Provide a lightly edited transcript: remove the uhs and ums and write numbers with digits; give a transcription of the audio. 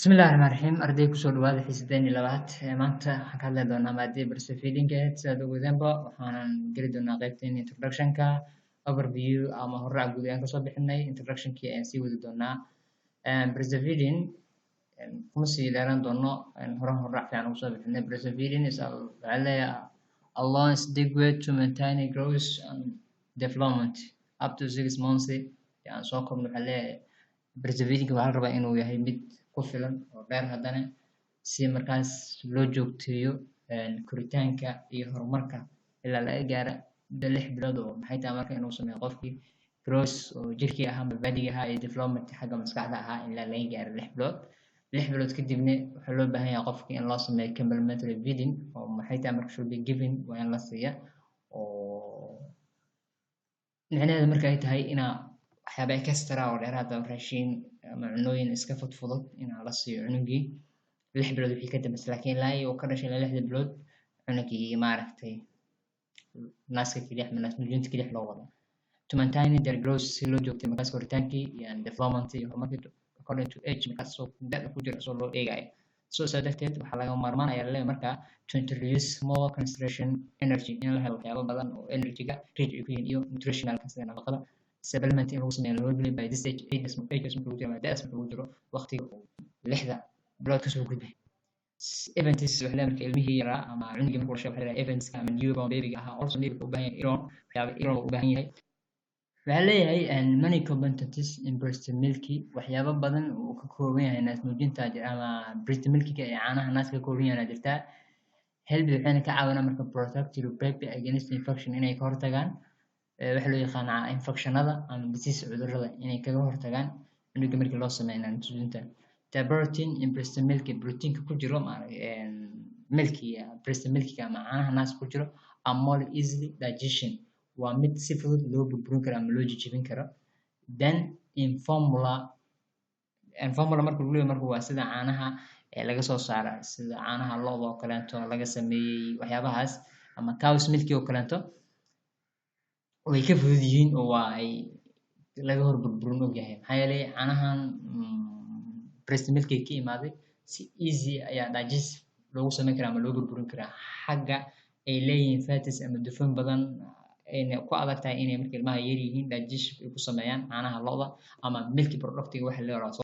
بسم الله الرحمن الرحيم أردي كسول واضح حسدين لبات maanta waxaan ka hadli doonaa maadada breastfeeding sidaad ogeydeenba waxaanan geli doonaa qaybteen introduction-ka overview ama hordhac guud ayaan kasoo bixinay introduction-kii ayaan sii wadi doonaa breastfeeding kuma sii dheeraan doono hordhac fiican ugu soo bixinay breastfeeding is waxaa leeyahay a long-standing to maintain growth and development up to 6 months yani soo kobno waxaa leeyahay breastfeeding waxaa la rabaa inuu yahay mid ku filan oo dheer haddana si markaas loo joogteeyo koritaanka iyo horumarka ilaa laga gaaro muddo 6 bilood oo maxay tahay marka inuu sameeyo qofkii growth oo jirkii ahaa ama badiga ahaa iyo development xagga maskaxda ahaa ilaa laga gaaro 6 bilood 6 bilood kadibna waxaa loo baahan yahay qofkii in loo sameeyo complementary feeding oo maxay tahay marka should be given waa in la siiya oo micnaheedu marka ay tahay inaa waxyaaba extra oo dheeraad ah raashin ama cunooyin iska fudfudud inaa la siiyo cunugii 6 bilood wixii ka dambeysay laakiin ilaa uu ka dhashay 6 bilood cunugii maaragtay naaska keliya ama naas nuujinta keliya loo wado to maintain their growth si loo joogtay markaas koritaankii iyo development iyo horumarkii according to age markaas soo da'da ku jira soo loo eegayo soo darteed waxaa laga maarmaan ayaa leeyahay markaa to introduce more concentration energy in la helo waxyaabo badan oo energy-ga rich ay ku yihiin iyo nutritional sida nafaqada supplement in lagu sameeyo loo gelin by this age ages markuu jiro daas markuu jiro waqtiga 6 bilood kasoo gudbay events waxaa leeyahay marka ilmihii yaraa ama cunugii markuu dhashay waxaa leeyahay events ama newborn baby aha also maybe u baahan yahay iron u baahan yahay waxaa leeyahay many components in breast milk waxyaabo badan uu ka kooban yahay naas nuujinta ama breast milk-ga ee caanaha naaska ka kooban yahay jirta help waxayna ka caawinaa marka protect your baby against infection inay ka hortagaan waxa loo yaqaanaa infectionada ama disease cudurrada inay kaga hortagaan cunuga markii loo sameeyo nuujinta the protein in breast milk protein ku jiro breast milk ama caanaha naaska ku jiro are more easily digestion waa mid si fudud loo burburin karo ama loo jijibin karo then in formula marka lagu leeyahay marka waa sida caanaha laga soo saara sida caanaha lo'da oo kaleeto laga sameeyay waxyaabahaas ama cow's milk oo kaleeto way ka fudud yihiin oo waa ay laga hor burburin og yahay maxaa yeelay caanahan breast milk ka imaaday si easy ayaa digest loogu sameyn karaa ama loo burburin karaa xagga ay leeyihiin fats ama dufan badan ayna ku adag tahay inay marka ilmaha yar yihiin digest ay ku sameeyaan caanaha lo'da ama milk product waxa la yiraahdo